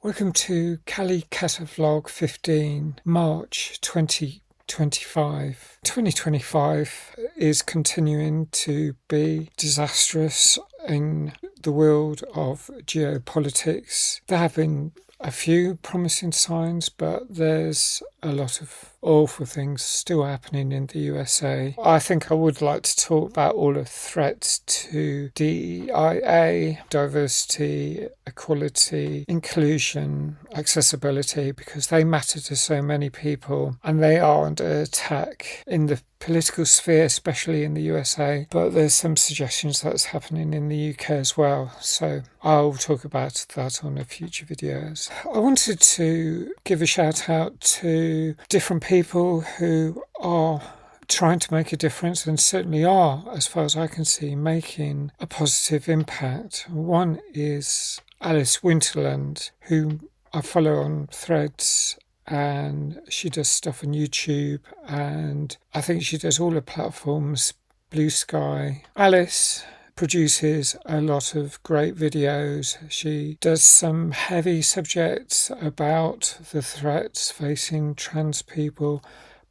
Welcome to Cata Vlog 15, March 2025. 2025 is continuing to be disastrous in the world of geopolitics. There have been a few promising signs, but there's a lot of awful things still happening in the USA. I think I would like to talk about all the threats to DEIA, diversity, equality, inclusion, accessibility, because they matter to so many people and they are under attack in the political sphere, especially in the USA, but there's some suggestions that's happening in the UK as well, so I'll talk about that on a future videos. I wanted to give a shout out to different people who are trying to make a difference and certainly are, as far as I can see, making a positive impact. One is Alice Winterland, who I follow on Threads, and she does stuff on YouTube, and I think she does all the platforms, Bluesky. Alice produces a lot of great videos. She does some heavy subjects about the threats facing trans people,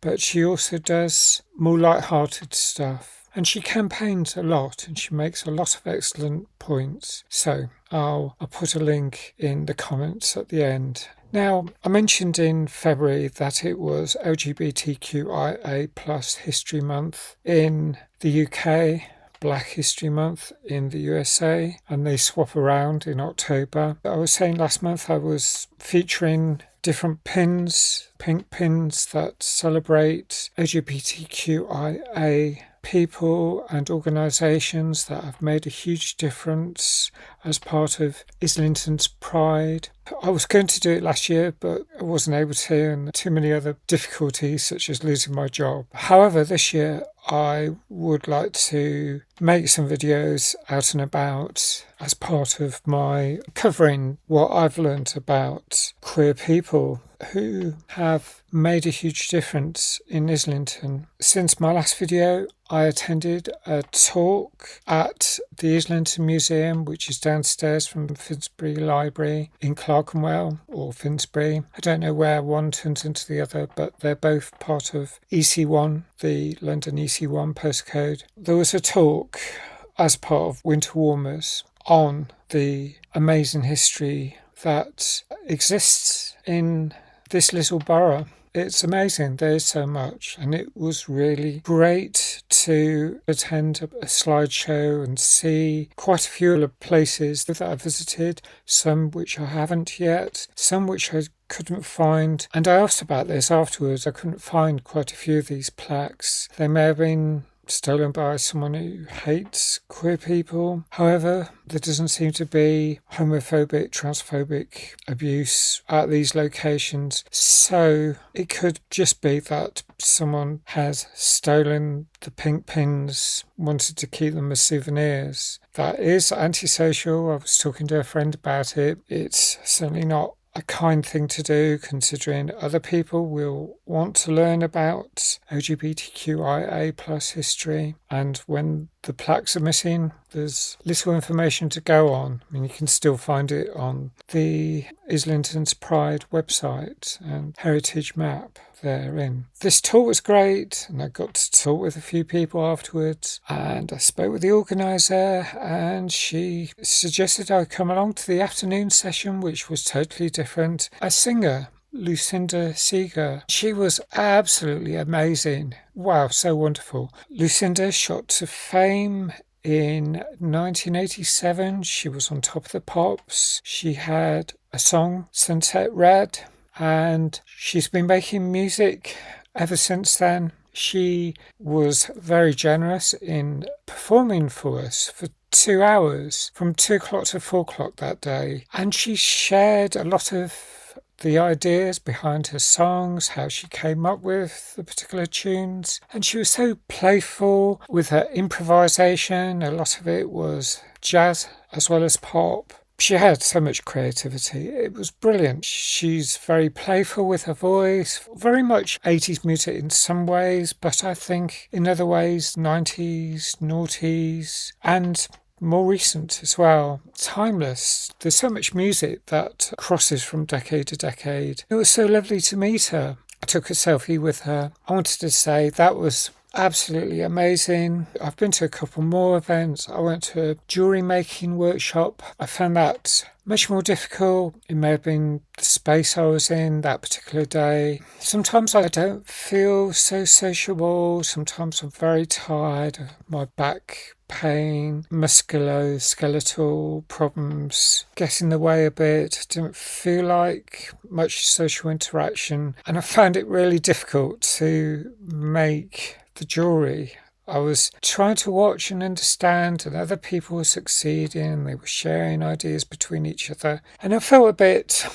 but she also does more light-hearted stuff. And she campaigns a lot and she makes a lot of excellent points. So I'll put a link in the comments at the end. Now, I mentioned in February that it was LGBTQIA History Month in the UK, Black History Month in the USA, and they swap around in October. I was saying last month I was featuring different pins, pink pins that celebrate LGBTQIA people and organisations that have made a huge difference as part of Islington's Pride. I was going to do it last year, but I wasn't able to, and too many other difficulties, such as losing my job. However, this year I would like to make some videos out and about as part of my covering what I've learned about queer people who have made a huge difference in Islington. Since my last video, I attended a talk at the Islington Museum, which is downstairs from Finsbury Library in Clerkenwell, or Finsbury. I don't know where one turns into the other, but they're both part of EC1, the London EC1 postcode. There was a talk as part of Winter Warmers on the amazing history that exists in this little borough. It's amazing. There's so much, and it was really great to attend a slideshow and see quite a few of the places that I visited, some which I haven't yet, some which I couldn't find. And I asked about this afterwards. I couldn't find quite a few of these plaques. They may have been stolen by someone who hates queer people. However, there doesn't seem to be homophobic, transphobic abuse at these locations. So it could just be that someone has stolen the pink pins, wanted to keep them as souvenirs. That is antisocial. I was talking to a friend about it. It's certainly not a kind thing to do, considering other people will want to learn about LGBTQIA+ history, and when the plaques are missing, there's little information to go on. I mean, you can still find it on the Islington's Pride website and heritage map therein. This tour was great, and I got to talk with a few people afterwards, and I spoke with the organiser, and she suggested I come along to the afternoon session, which was totally different. A singer, Lucinda Sieger. She was absolutely amazing. Wow, so wonderful. Lucinda shot to fame in 1987. She was on Top of the Pops. She had a song, Sunset Red, and she's been making music ever since then. She was very generous in performing for us for 2 hours, from 2 o'clock to 4 o'clock that day, and she shared a lot of the ideas behind her songs, how she came up with the particular tunes, and she was so playful with her improvisation. A lot of it was jazz as well as pop. She had so much creativity. It was brilliant. She's very playful with her voice, very much 80s music in some ways, but I think in other ways 90s, noughties, and more recent as well. Timeless. There's so much music that crosses from decade to decade. It was so lovely to meet her. I took a selfie with her. I wanted to say that was absolutely amazing. I've been to a couple more events. I went to a jewellery-making workshop. I found that much more difficult. It may have been the space I was in that particular day. Sometimes I don't feel so sociable. Sometimes I'm very tired. My back pain, musculoskeletal problems get in the way a bit. Didn't feel like much social interaction, and I found it really difficult to make the jewellery. I was trying to watch and understand, and other people were succeeding. They were sharing ideas between each other, and I felt a bit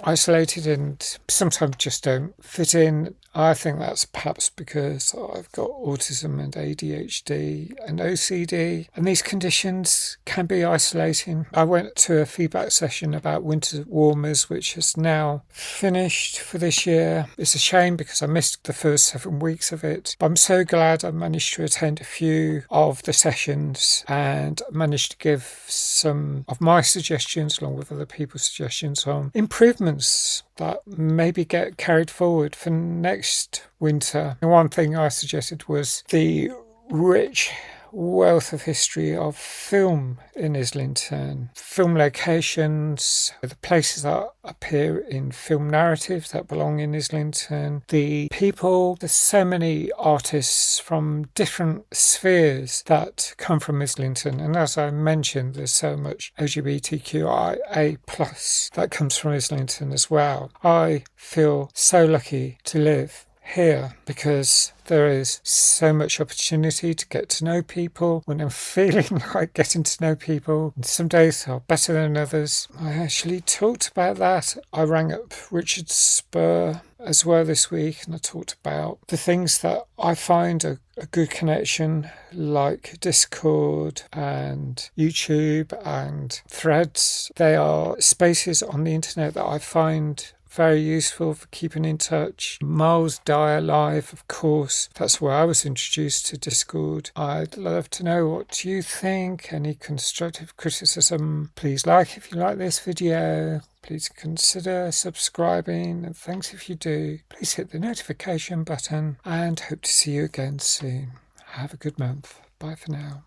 isolated and sometimes just don't fit in. I think that's perhaps because I've got autism and ADHD and OCD, and these conditions can be isolating. I went to a feedback session about winter warmers, which has now finished for this year. It's a shame because I missed the first 7 weeks of it. But I'm so glad I managed to attend a few of the sessions and managed to give some of my suggestions along with other people's suggestions on improvements that maybe get carried forward for next winter. The one thing I suggested was the rich wealth of history of film in Islington, film locations, the places that appear in film narratives that belong in Islington, the people. There's so many artists from different spheres that come from Islington, and as I mentioned, there's so much LGBTQIA plus that comes from Islington as well. I feel so lucky to live here because there is so much opportunity to get to know people when I'm feeling like getting to know people. And some days are better than others. I actually talked about that. I rang up Richard Spur as well this week, and I talked about the things that I find a good connection, like Discord and YouTube and Threads. They are spaces on the internet that I find very useful for keeping in touch. Miles Dyer Live, of course, that's where I was introduced to Discord. I'd love to know what you think. Any constructive criticism, please like if you like this video. Please consider subscribing, and thanks if you do. Please hit the notification button, and hope to see you again soon. Have a good month. Bye for now.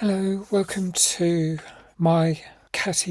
Hello, welcome to my Cata